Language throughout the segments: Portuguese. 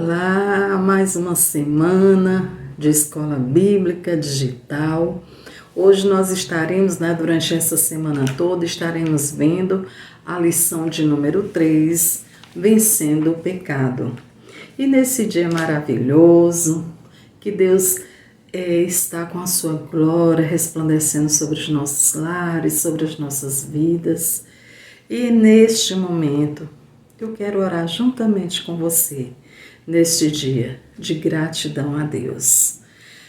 Olá, mais uma semana de Escola Bíblica Digital. Hoje nós estaremos, durante essa semana toda, estaremos vendo a lição de número 3, Vencendo o Pecado. E nesse dia maravilhoso, que Deus está com a sua glória resplandecendo sobre os nossos lares, sobre as nossas vidas. E neste momento, eu quero orar juntamente com você, neste dia de gratidão a Deus.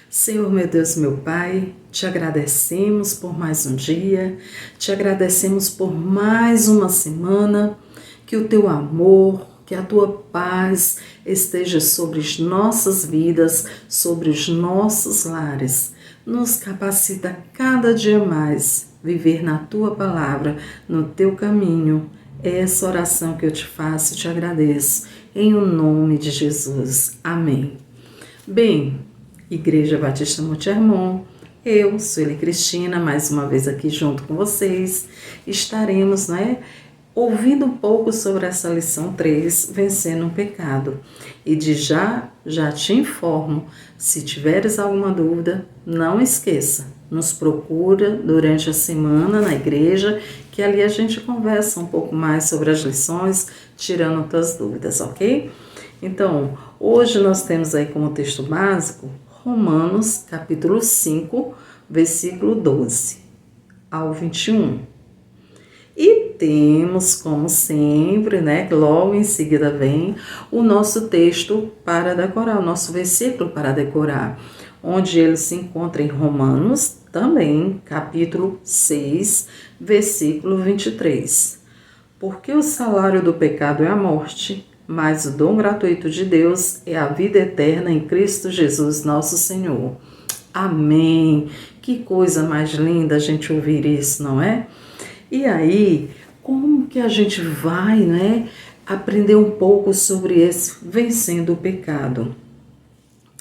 Senhor, meu Deus, meu Pai, te agradecemos por mais um dia, te agradecemos por mais uma semana, que o teu amor, que a tua paz esteja sobre as nossas vidas, sobre os nossos lares. Nos capacita cada dia mais viver na tua palavra, no teu caminho. É essa oração que eu te faço e te agradeço, em o nome de Jesus. Amém. Bem, Igreja Batista Monte Hermon, eu, Sueli Cristina, mais uma vez aqui junto com vocês, estaremos, ouvindo um pouco sobre essa lição 3, Vencendo o Pecado. E já te informo, se tiveres alguma dúvida, não esqueça, nos procura durante a semana na igreja, que ali a gente conversa um pouco mais sobre as lições, tirando outras dúvidas, ok? Então, hoje nós temos aí como texto básico, Romanos, capítulo 5, versículo 12 ao 21. E temos, como sempre, logo em seguida vem o nosso texto para decorar, o nosso versículo para decorar, onde ele se encontra em Romanos, também, capítulo 6, versículo 23. Porque o salário do pecado é a morte, mas o dom gratuito de Deus é a vida eterna em Cristo Jesus, nosso Senhor. Amém! Que coisa mais linda a gente ouvir isso, não é? E aí, como que a gente vai, aprender um pouco sobre esse vencendo o pecado?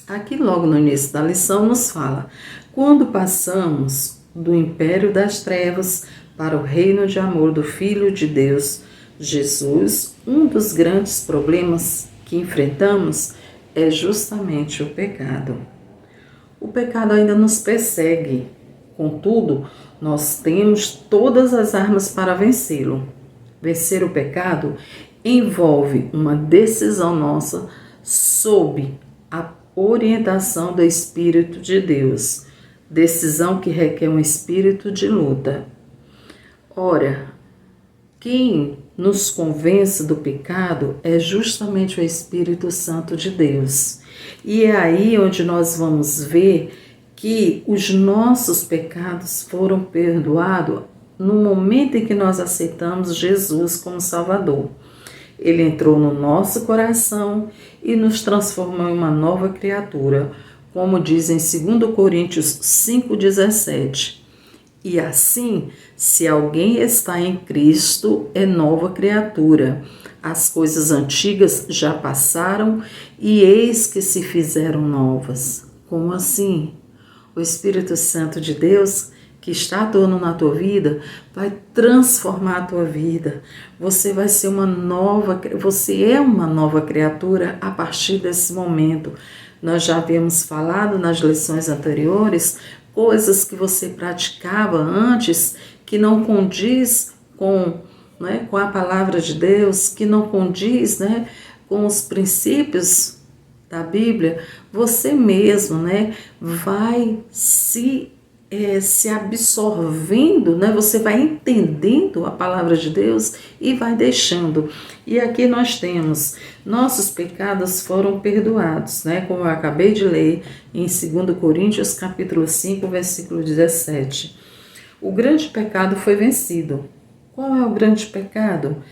Aqui logo no início da lição nos fala, quando passamos do império das trevas para o reino de amor do Filho de Deus, Jesus, um dos grandes problemas que enfrentamos é justamente o pecado. O pecado ainda nos persegue, contudo, nós temos todas as armas para vencê-lo. Vencer o pecado envolve uma decisão nossa sob a orientação do Espírito de Deus. Decisão que requer um espírito de luta. Ora, quem nos convence do pecado é justamente o Espírito Santo de Deus. E é aí onde nós vamos ver que os nossos pecados foram perdoados no momento em que nós aceitamos Jesus como Salvador. Ele entrou no nosso coração e nos transformou em uma nova criatura, como diz em 2 Coríntios 5,17. E assim, se alguém está em Cristo, é nova criatura. As coisas antigas já passaram e eis que se fizeram novas. Como assim? O Espírito Santo de Deus, que está atuando na tua vida, vai transformar a tua vida. Você é uma nova criatura a partir desse momento. Nós já havíamos falado nas lições anteriores, coisas que você praticava antes, que não condiz com a palavra de Deus, que não condiz com os princípios da Bíblia, você mesmo vai se absorvendo, você vai entendendo a palavra de Deus e vai deixando. E aqui nós temos, nossos pecados foram perdoados, como eu acabei de ler em 2 Coríntios capítulo 5, versículo 17. O grande pecado foi vencido. Qual é o grande pecado?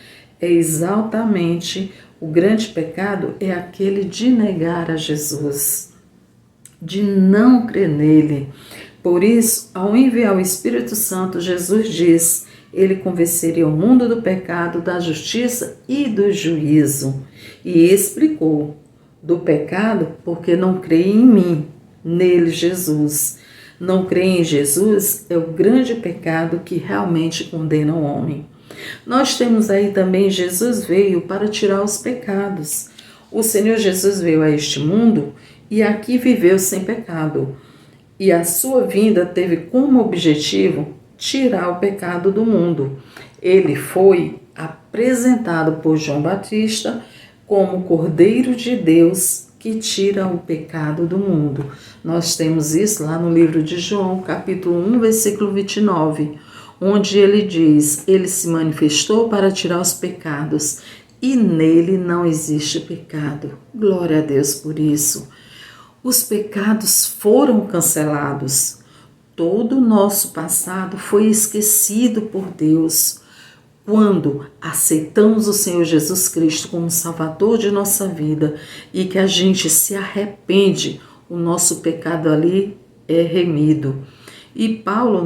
O grande pecado é aquele de negar a Jesus, de não crer nele. Por isso, ao enviar o Espírito Santo, Jesus diz, ele convenceria o mundo do pecado, da justiça e do juízo. E explicou, do pecado porque não creio em mim, nele Jesus. Não crer em Jesus é o grande pecado que realmente condena o homem. Nós temos aí também, Jesus veio para tirar os pecados. O Senhor Jesus veio a este mundo e aqui viveu sem pecado. E a sua vinda teve como objetivo tirar o pecado do mundo. Ele foi apresentado por João Batista como o Cordeiro de Deus que tira o pecado do mundo. Nós temos isso lá no livro de João, capítulo 1, versículo 29, onde ele diz: ele se manifestou para tirar os pecados e nele não existe pecado. Glória a Deus por isso. Os pecados foram cancelados. Todo o nosso passado foi esquecido por Deus. Quando aceitamos o Senhor Jesus Cristo como Salvador de nossa vida e que a gente se arrepende, o nosso pecado ali é remido. E Paulo,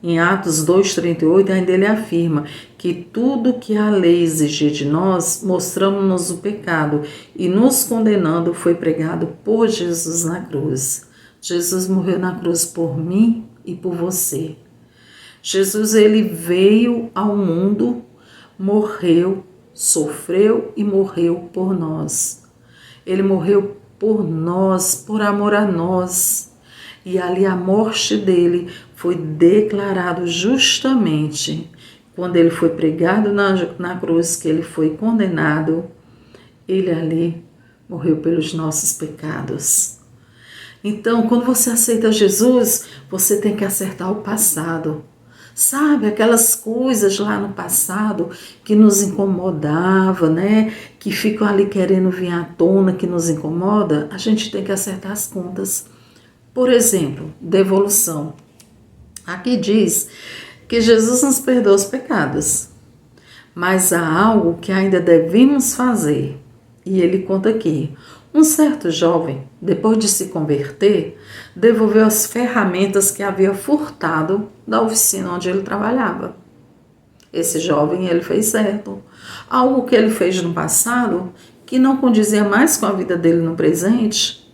em Atos 2,38, ainda ele afirma que tudo que a lei exigia de nós, mostramos-nos o pecado e nos condenando foi pregado por Jesus na cruz. Jesus morreu na cruz por mim e por você. Jesus, ele veio ao mundo, morreu, sofreu e morreu por nós. Ele morreu por nós, por amor a nós. E ali a morte dele foi declarado justamente quando ele foi pregado na cruz, que ele foi condenado. Ele ali morreu pelos nossos pecados. Então, quando você aceita Jesus, você tem que acertar o passado. Sabe, aquelas coisas lá no passado que nos incomodava, que ficam ali querendo vir à tona, que nos incomoda, a gente tem que acertar as contas. Por exemplo, devolução. Aqui diz que Jesus nos perdoa os pecados, mas há algo que ainda devemos fazer. E ele conta aqui: um certo jovem, depois de se converter, devolveu as ferramentas que havia furtado da oficina onde ele trabalhava. Esse jovem, ele fez certo. Algo que ele fez no passado, que não condizia mais com a vida dele no presente.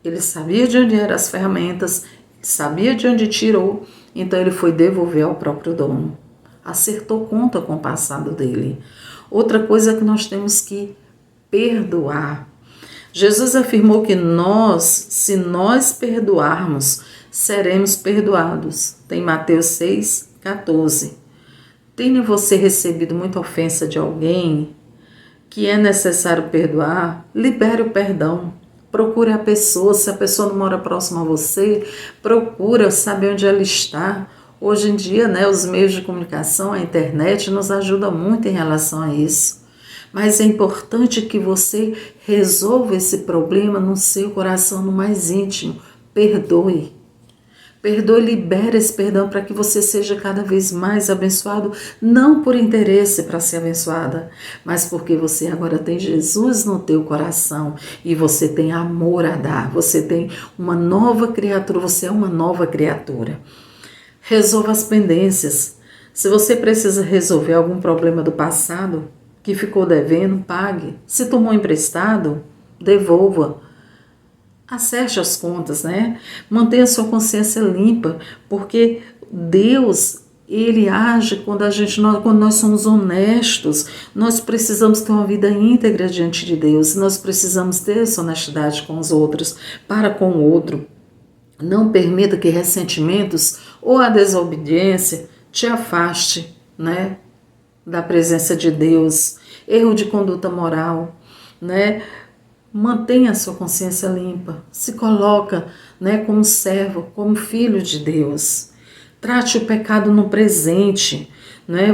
Ele sabia de onde eram as ferramentas, sabia de onde tirou, então ele foi devolver ao próprio dono. Acertou conta com o passado dele. Outra coisa que nós temos que perdoar. Jesus afirmou que se nós perdoarmos, seremos perdoados. Tem Mateus 6,14. Tem você recebido muita ofensa de alguém que é necessário perdoar? Libere o perdão. Procure a pessoa. Se a pessoa não mora próximo a você, procura saber onde ela está. Hoje em dia, os meios de comunicação, a internet nos ajuda muito em relação a isso. Mas é importante que você resolva esse problema no seu coração, no mais íntimo. Perdoe. Perdoe, libere esse perdão para que você seja cada vez mais abençoado, não por interesse para ser abençoada, mas porque você agora tem Jesus no teu coração e você tem amor a dar, você tem uma nova criatura, você é uma nova criatura. Resolva as pendências. Se você precisa resolver algum problema do passado que ficou devendo, pague. Se tomou emprestado, devolva. Acerte as contas, Mantenha a sua consciência limpa, porque Deus, ele age quando nós somos honestos. Nós precisamos ter uma vida íntegra diante de Deus. Nós precisamos ter essa honestidade com os outros, para com o outro. Não permita que ressentimentos ou a desobediência te afaste, da presença de Deus. Erro de conduta moral, Mantenha a sua consciência limpa, se coloca como servo, como filho de Deus. Trate o pecado no presente,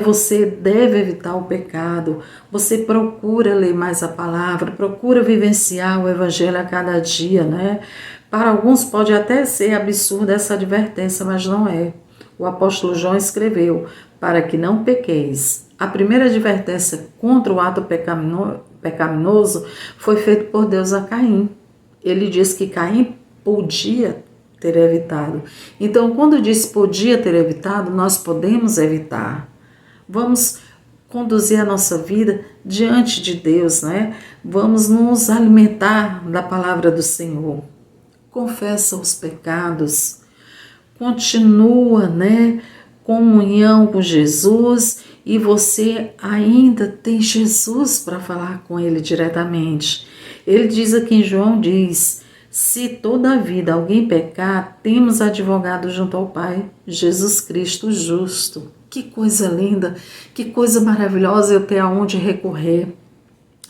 Você deve evitar o pecado, você procura ler mais a palavra, procura vivenciar o evangelho a cada dia, Para alguns pode até ser absurda essa advertência, mas não é. O apóstolo João escreveu: para que não pequeis. A primeira advertência contra o ato pecaminoso foi feita por Deus a Caim. Ele diz que Caim podia ter evitado. Então, quando disse podia ter evitado, nós podemos evitar. Vamos conduzir a nossa vida diante de Deus, Vamos nos alimentar da palavra do Senhor. Confessa os pecados. Continua, comunhão com Jesus, e você ainda tem Jesus para falar com ele diretamente. Ele diz aqui em João, diz: se toda a vida alguém pecar, temos advogado junto ao Pai, Jesus Cristo justo. Que coisa linda, que coisa maravilhosa eu ter aonde recorrer.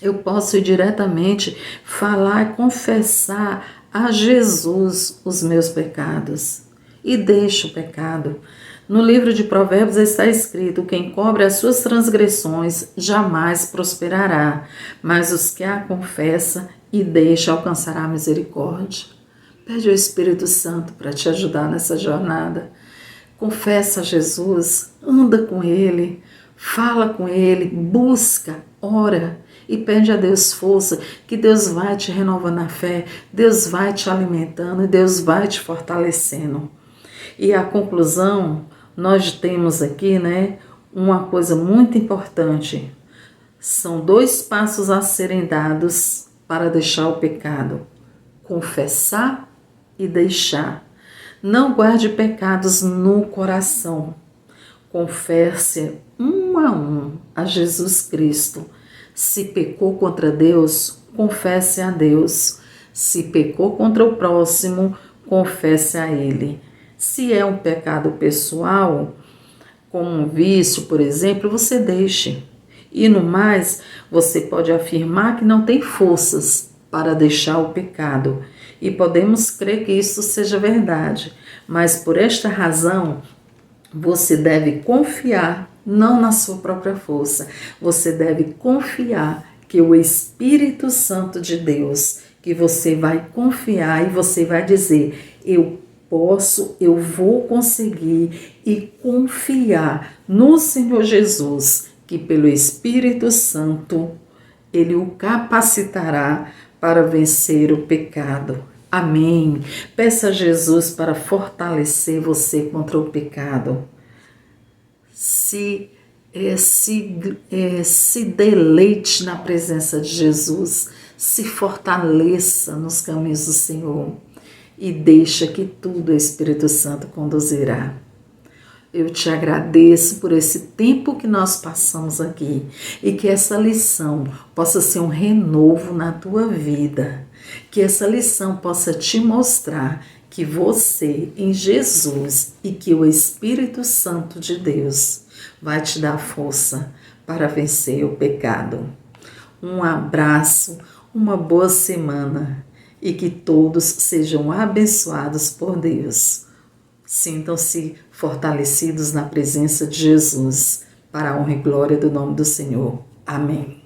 Eu posso ir diretamente falar e confessar a Jesus os meus pecados. E deixo o pecado. No livro de Provérbios está escrito: quem cobre as suas transgressões jamais prosperará, mas os que a confessa e deixa alcançará a misericórdia. Pede ao Espírito Santo para te ajudar nessa jornada. Confessa a Jesus, anda com Ele, fala com Ele, busca, ora e pede a Deus força, que Deus vai te renovando a fé, Deus vai te alimentando e Deus vai te fortalecendo. E a conclusão, nós temos aqui, uma coisa muito importante. São 2 passos a serem dados para deixar o pecado: confessar e deixar. Não guarde pecados no coração. Confesse um a Jesus Cristo. Se pecou contra Deus, confesse a Deus. Se pecou contra o próximo, confesse a Ele. Se é um pecado pessoal, como um vício, por exemplo, você deixe. E no mais, você pode afirmar que não tem forças para deixar o pecado. E podemos crer que isso seja verdade. Mas por esta razão, você deve confiar, não na sua própria força. Você deve confiar que o Espírito Santo de Deus, que você vai confiar e você vai dizer: eu posso, eu vou conseguir, e confiar no Senhor Jesus, que pelo Espírito Santo Ele o capacitará para vencer o pecado. Amém. Peça a Jesus para fortalecer você contra o pecado. Se deleite na presença de Jesus, se fortaleça nos caminhos do Senhor e deixa que tudo o Espírito Santo conduzirá. Eu te agradeço por esse tempo que nós passamos aqui e que essa lição possa ser um renovo na tua vida. Que essa lição possa te mostrar que você em Jesus e que o Espírito Santo de Deus vai te dar força para vencer o pecado. Um abraço, uma boa semana e que todos sejam abençoados por Deus. Sintam-se fortalecidos na presença de Jesus, para a honra e glória do nome do Senhor. Amém.